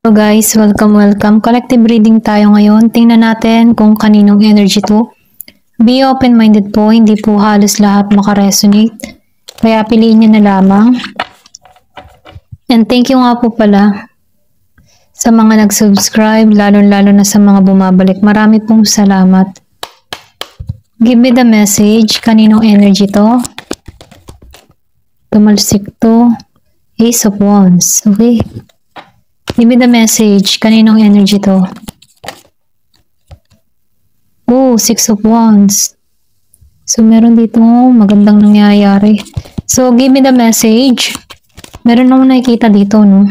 Hello guys, welcome. Collective reading tayo ngayon. Tingnan natin kung kaninong energy to. Be open-minded po, hindi po halos lahat makaresonate. Kaya piliin nyo na lamang. And thank you nga po pala sa mga nag-subscribe, lalo-lalo na sa mga bumabalik. Marami pong salamat. Give me the message. Kaninong energy to? Tumalsik to. Ace of Wands. Okay. Give me the message. Kaninong energy to? Oh, Six of Wands. So, meron dito magandang nangyayari. So, give me the message. Meron akong nakikita dito, no?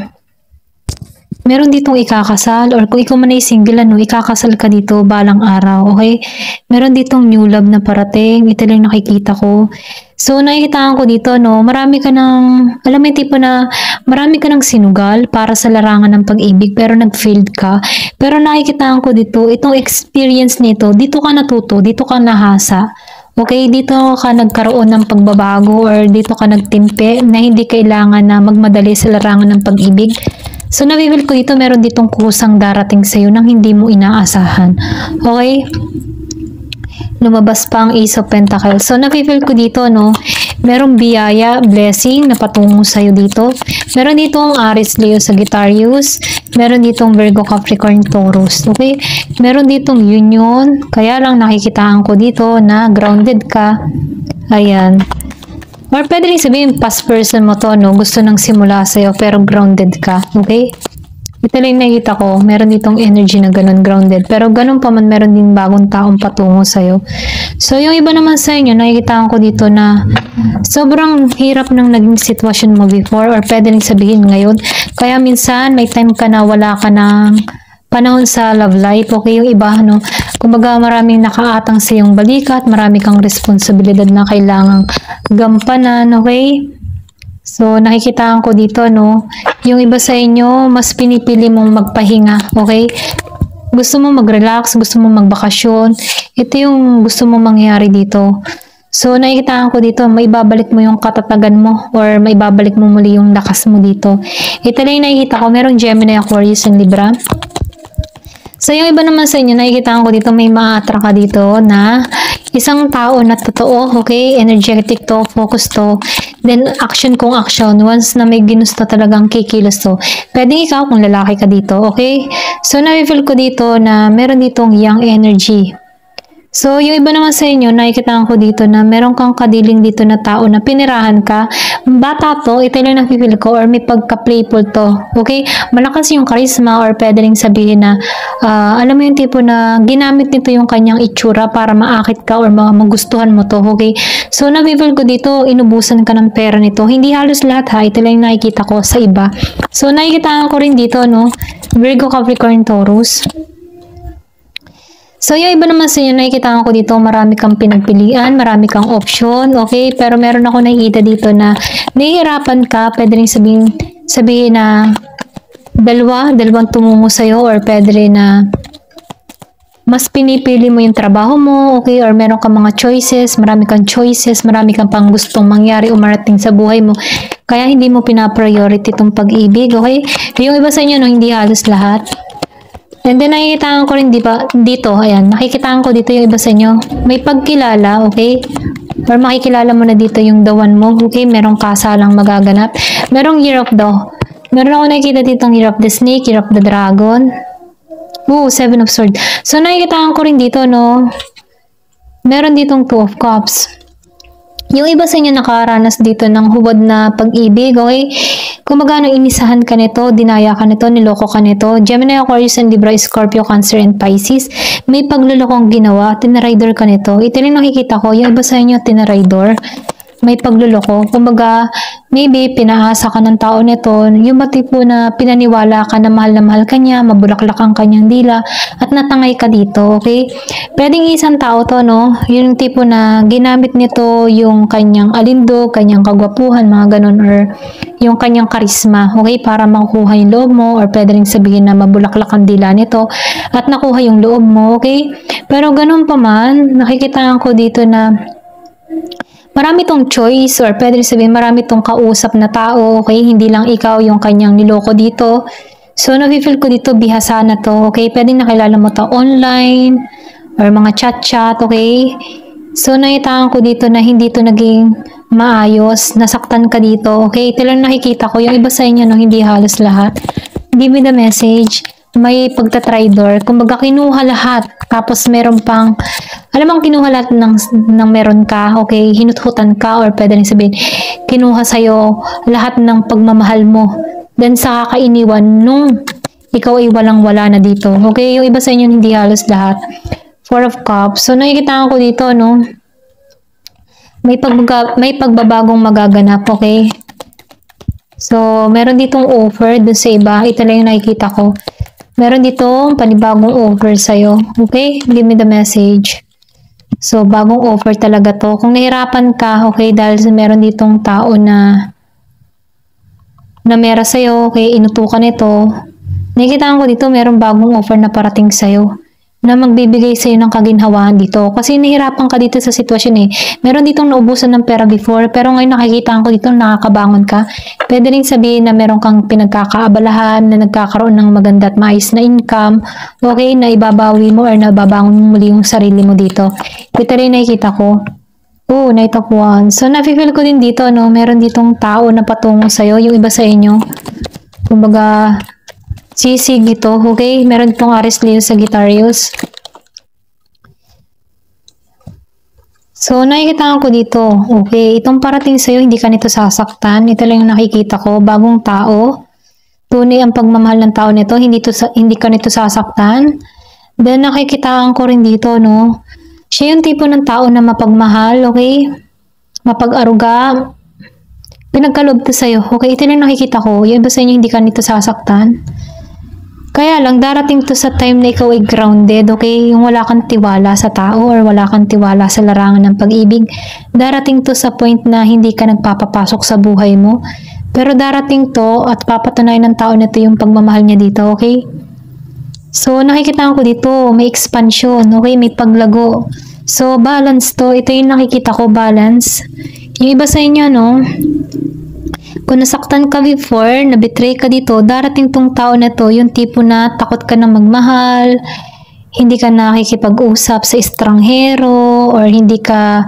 Meron ditong ikakasal or kung ikaw man ay single, no, ikakasal ka dito balang araw, okay? Meron ditong new love na parating. Ito lang nakikita ko. So, nakikitaan ko dito, no, marami ka ng, alam mo yung tipo na, marami ka ng sinugal para sa larangan ng pag-ibig, pero nag-failed ka. Pero nakikitaan ko dito, itong experience nito, dito ka natuto, dito ka nahasa. Okay, dito ka nagkaroon ng pagbabago or dito ka nagtimpe na hindi kailangan na magmadali sa larangan ng pag-ibig. So, nabibig ko dito, meron ditong kusang darating sa'yo nang hindi mo inaasahan. Okay? Lumabas pa ang Ace of Pentacles. So, nabibig ko dito, no, merong biyaya, blessing na patungo sa'yo dito. Meron dito ang Aries, Leo, Sagittarius. Meron ditong Virgo, Capricorn, Taurus. Okay? Meron ditong union. Kaya lang nakikitaan ko dito na grounded ka. Ayan. Or pwede rin sabihin, past person mo to, no? Gusto nang simula sa'yo, pero grounded ka. Okay? Ito lang nakita ko, meron ditong energy na ganun, grounded. Pero ganun pa man, meron din bagong taong patungo sa'yo. So, yung iba naman sa inyo, nakikita ko dito na sobrang hirap ng naging sitwasyon mo before, or pwede rin sabihin ngayon. Kaya minsan, may time ka na wala ka ng panahon sa love life. Okay, yung iba, no? Kumbaga, maraming nakaatang sa iyong balikat, marami kang responsibilidad na kailangang gampanan, okay? So, nakikitaan ko dito, no? Yung iba sa inyo, mas pinipili mong magpahinga, okay? Gusto mo mag-relax, gusto mo magbakasyon. Ito yung gusto mo mangyari dito. So, nakikitaan ko dito, maibabalik mo yung katatagan mo or maibabalik mo muli yung lakas mo dito. Ito lang yung nakikita ko, merong Gemini, Aquarius, and Libra. So, yung iba naman sa inyo, nakikitaan ko dito, may ma-attract ka dito na isang tao na totoo, okay? Energetic to, focus to. Then, action kung action. Once na may ginusto talagang kikilos to. Pwede ikaw kung lalaki ka dito, okay? So, na-feel ko dito na meron ditong young energy. So, yung iba naman sa inyo, nakikitaan ko dito na meron kang kadiling dito na tao na pinirahan ka. Bata to, ito lang nakipil ko, or may pagka-playful to. Okay? Malakas yung charisma, or pwede rin sabihin na, alam mo yung tipo na ginamit nito yung kanyang itsura para maakit ka or magustuhan mo to. Okay? So, nakipil ko dito, inubusan ka ng pera nito. Hindi halos lahat ha, ito lang yung nakikita ko sa iba. So, nakikitaan ko rin dito, no? Virgo, Capricorn, Taurus. So, yung iba naman sa inyo, nakikita ko dito, marami kang pinagpilian, marami kang option, okay? Pero meron ako nakikita dito na nahihirapan ka, pwede rin sabihin na dalawang tumungo sa'yo, or pwede rin na mas pinipili mo yung trabaho mo, okay? Or meron kang mga choices, marami kang pang gustong mangyari o marating sa buhay mo. Kaya hindi mo pinapriority itong pag-ibig, okay? Yung iba sa inyo, no, hindi halos lahat. And then, nakikitaan ko rin dito, ayan, nakikitaan ko dito yung iba sa inyo. May pagkilala, okay? Or makikilala mo na dito yung the one mo, okay? Merong kasalang magaganap. Merong Year of the, meron ako nakikita dito ng Year of the Snake, Year of the Dragon. Oh, Seven of Swords. So, nakikitaan ko rin dito, no? Meron ditong Two of Cups. Yung iba sa inyo nakaranas dito ng hubad na pag-ibig, okay? Kung magano inisahan ka nito, dinaya ka nito, niloko ka nito. Gemini, Aquarius, and Libra, Scorpio, Cancer, and Pisces. May paglulokong ginawa, tinarider ka nito. Ito rin nakikita ko, yung iba sa inyo tinarider. May pagluloko. Kumbaga, maybe pinaasa ka ng tao nito, yung ba tipo na pinaniwala ka na mahal ka niya, mabulaklak ang kanyang dila, at natangay ka dito, okay? Pwedeng isang tao to, no? Yung tipo na ginamit nito yung kanyang alindo, kanyang kagwapuhan, mga ganun, or yung kanyang karisma, okay? Para makuha yung loob mo, or pwede rin sabihin na mabulaklak ang dila nito, at nakuha yung loob mo, okay? Pero ganun pa man, nakikita ko dito na marami tong choice, or pwede sabihin marami tong kausap na tao, okay? Hindi lang ikaw yung kanyang niloko dito. So, nafe-feel ko dito, bihasa na to, okay? Pwedeng nakilala mo to online, or mga chat-chat, okay? So, nakitaan ko dito na hindi to naging maayos, nasaktan ka dito, okay? Ito lang nakikita ko, yung iba sa inyo, no, hindi halos lahat. Give me the message, may pagtatry-door, kumbaga kinuha lahat, tapos meron pang, alam mo, kinuha lahat ng meron ka, okay? Hinuthutan ka, or pwede rin sabihin, kinuha sa'yo lahat ng pagmamahal mo. Then sa kakainiwan nung ikaw ay walang-wala na dito. Okay? Yung iba sa inyo hindi halos lahat. Four of Cups. So nakikita ko dito, no? May pagbabagong magaganap, okay? So meron ditong offer dun sa iba. Ito lang yung nakikita ko. Meron ditong panibagong offer sa'yo. Okay? Give me the message. So bagong offer talaga to. Kung nahirapan ka, okay, dahil meron ditong tao na mera sa'yo, okay, inutukan ito. Nakikita ko dito, merong bagong offer na parating sa'yo na magbibigay sa'yo ng kaginhawaan dito. Kasi nahihirapan ka dito sa sitwasyon eh. Meron ditong naubusan ng pera before, pero ngayon nakikita ko dito nakakabangon ka. Pwede rin sabihin na meron kang pinagkakaabalahan, na nagkakaroon ng maganda at maayos na income, okay, na ibabawi mo or nababangon mo muli yung sarili mo dito. Ito rin nakikita ko. Oh, Knight of Wands. So, nafe-feel ko din dito, no? Meron ditong tao na patungo sa'yo, yung iba sa inyo. Kumbaga, sisig ito, okay? Meron ditong Aries, Leo, Sagittarius. So, nakikita ko dito, okay? Itong parating sa'yo, hindi ka nito sasaktan. Ito lang yung nakikita ko, bagong tao. Tunay ang pagmamahal ng tao nito, hindi ka nito sasaktan. Then, nakikitaan ko rin dito, no? Siya yung tipo ng tao na mapagmahal, okay? Mapag-aruga. Pinagkaloob to sa'yo, okay? Ito lang nakikita ko. Yung iba sa inyo, hindi ka nito sasaktan. Kaya lang, darating to sa time na ikaw ay grounded, okay? Yung wala kang tiwala sa tao or wala kang tiwala sa larangan ng pag-ibig. Darating to sa point na hindi ka nagpapapasok sa buhay mo. Pero darating to at papatunayan ng tao na to yung pagmamahal niya dito, okay? So, nakikita ko dito, may expansion, okay? May paglago. So, balance to. Ito yung nakikita ko, balance. Yung iba sa inyo, no? Kung nasaktan ka before, na-betray ka dito, darating tong tao na to, yung tipo na takot ka na magmahal, hindi ka nakikipag-usap sa estranghero, or hindi ka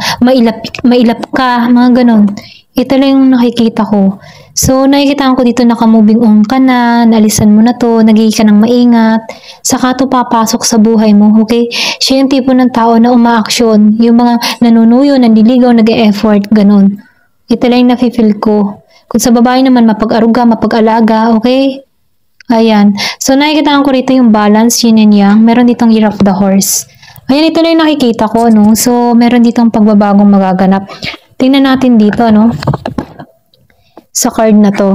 mailap ka, mga ganun. Ito lang yung nakikita ko. So, nakikita ko dito naka-moving on ka na, naalisan mo na to, nagiging ka ng maingat, saka to papasok sa buhay mo, okay? Siya yung tipo ng tao na umaaksyon, yung mga nanunuyo, nanliligaw, nag-e-effort, ganun. Ito lang yung nafe-feel ko. Kung sa babae naman, mapag-aruga, mapag-alaga, okay? Ayan. So, nakikita ko rito yung balance, yin and yang. Meron ditong Year of the Horse. Ayan, ito lang yung nakikita ko, no? So, meron ditong pagbabagong magaganap. Tingnan natin dito, no? Sa card na to.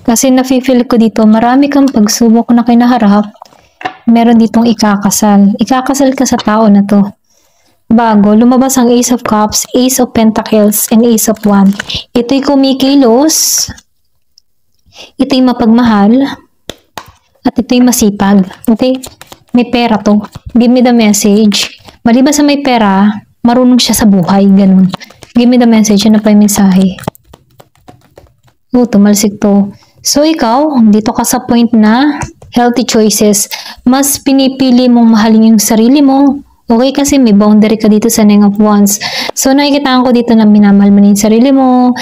Kasi nafe-feel ko dito, marami kang pagsubok na kinaharap. Meron ditong ikakasal. Ikakasal ka sa tao na to. Bago, lumabas ang Ace of Cups, Ace of Pentacles, and Ace of Wands. Ito'y kumikilos. Ito'y mapagmahal. At ito'y masipag. Okay? May pera to. Give me the message. Maliban sa may pera, marunong siya sa buhay. Ganun. Give me the message. Ano pa yung mensahe? Tumalsik to. So, ikaw, dito ka sa point na healthy choices. Mas pinipili mong mahalin yung sarili mo. Okay? Kasi may boundary ka dito sa Nine of Wands. So, nakikita ko dito na minamahal mo na yung sarili mo,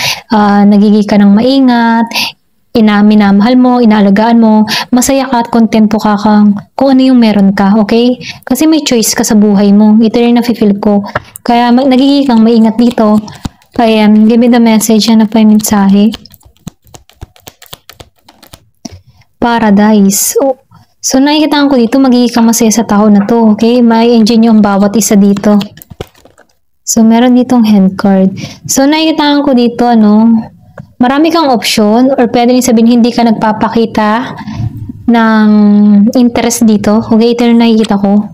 nagiging ka ng maingat, minamahal mo, inaalagaan mo, masaya ka at kontento ka kung ano yung meron ka, okay? Kasi may choice ka sa buhay mo. Ito rin nafe-feel ko. Kaya nagiging kang maingat dito. Kaya, give me the message. Ano pa yung mensahe? Paradise. So, nakikita ko dito, magiging kang masaya sa tao na to, okay? May enjoy nyo ang bawat isa dito. So, meron ditong hand card. So, nakikita ko dito, marami kang option or pwede rin sabihin hindi ka nagpapakita ng interest dito. Okay, ito na nakikita ko.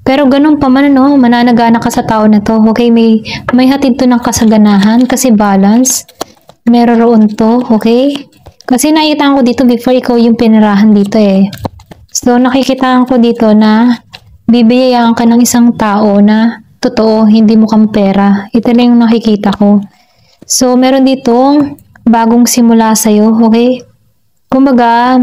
Pero ganun pa man, mananagana ka sa tao na to. Okay, may hatid to ng kasaganahan kasi balance. Meron to, okay? Kasi nakikita ko dito before ikaw yung pinirahan dito eh. So, nakikita ko dito na bibiyayaan ka ng isang tao na totoo, hindi mo kang pera. Ito lang yung nakikita ko. So, meron ditong bagong simula sa'yo, okay? Kumbaga,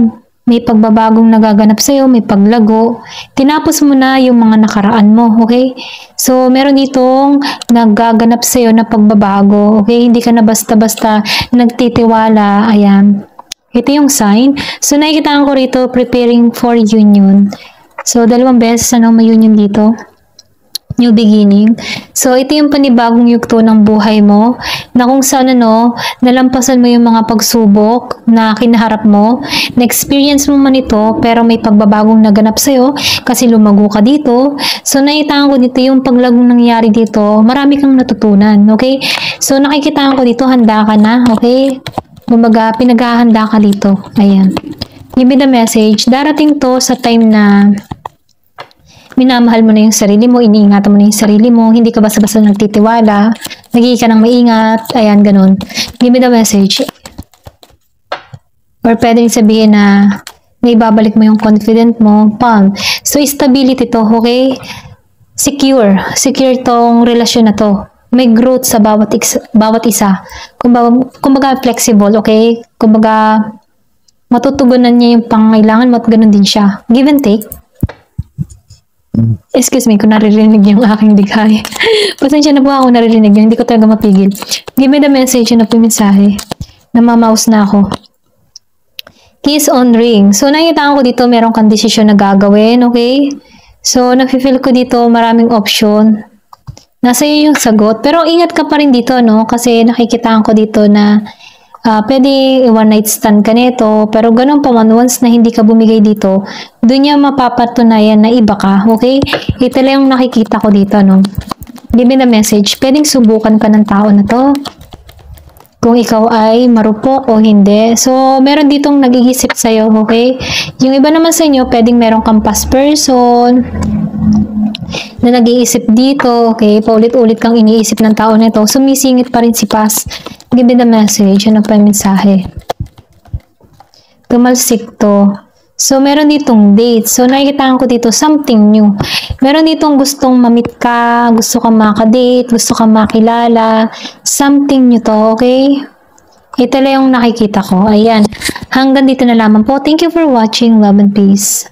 may pagbabagong nagaganap sa'yo, may paglago. Tinapos mo na yung mga nakaraan mo, okay? So, meron ditong nagaganap sa'yo na pagbabago, okay? Hindi ka na basta-basta nagtitiwala, ayan. Ito yung sign. So, nakikita ko rito, preparing for union. So, 2 beses may union dito. New beginning. So, ito yung panibagong yugto ng buhay mo na kung saan nalampasan mo yung mga pagsubok na kinaharap mo, na-experience mo man ito, pero may pagbabagong naganap sa'yo kasi lumago ka dito. So, nakita ko dito yung paglagong nangyari dito, marami kang natutunan, okay? So, nakikita ko dito, handa ka na, okay? Kumbaga, pinaghahanda ka dito. Ayan. Give me the message. Darating to sa time na minamahal mo na yung sarili mo, iniingatan mo na yung sarili mo, hindi ka basta-basta nagtitiwala, nagiging ka ng maingat, ayan, ganun. Give me the message. Or pwedeng sabihin na may babalik mo yung confident mo, palm. So, stability to, okay? Secure. Secure tong relasyon na to. May growth sa bawat isa. Kumbaga flexible, okay? Kumbaga, matutugunan niya yung pangailangan mo at ganun din siya. Give and take. Excuse me, kung naririnig yung aking dighay. Pasensya na po ako naririnig yun. Hindi ko talaga mapigil. Give me the message na po yung mensahe. Namamaus na ako. Kiss on ring. So, nakita ko dito, meron kang desisyon na gagawin, okay? So, nafe-feel ko dito, maraming option. Nasa iyo yung sagot. Pero, ingat ka pa rin dito, no? Kasi nakikita ko dito na pwede one night stand ka nito, pero ganun pa man, once na hindi ka bumigay dito, doon niya mapapatunayan na iba ka, okay? Ito lang yung nakikita ko dito, no? Give me the message. Pwedeng subukan ka ng tao na to, kung ikaw ay marupok o hindi. So, meron ditong nag-iisip sa'yo, okay? Yung iba naman sa inyo, pwedeng meron kang past person, na nag-iisip dito, okay? Paulit-ulit kang iniisip ng tao na ito. Sumisingit pa rin si past. Give me the message. Ano pa yung mensahe? Tumalsik to. So, meron ditong date. So, nakikita ko dito something new. Meron ditong gustong mamit ka, gusto kang makadate, gusto kang makilala. Something new to, okay? Ito lang yung nakikita ko. Ayan. Hanggang dito na lamang po. Thank you for watching. Love and peace.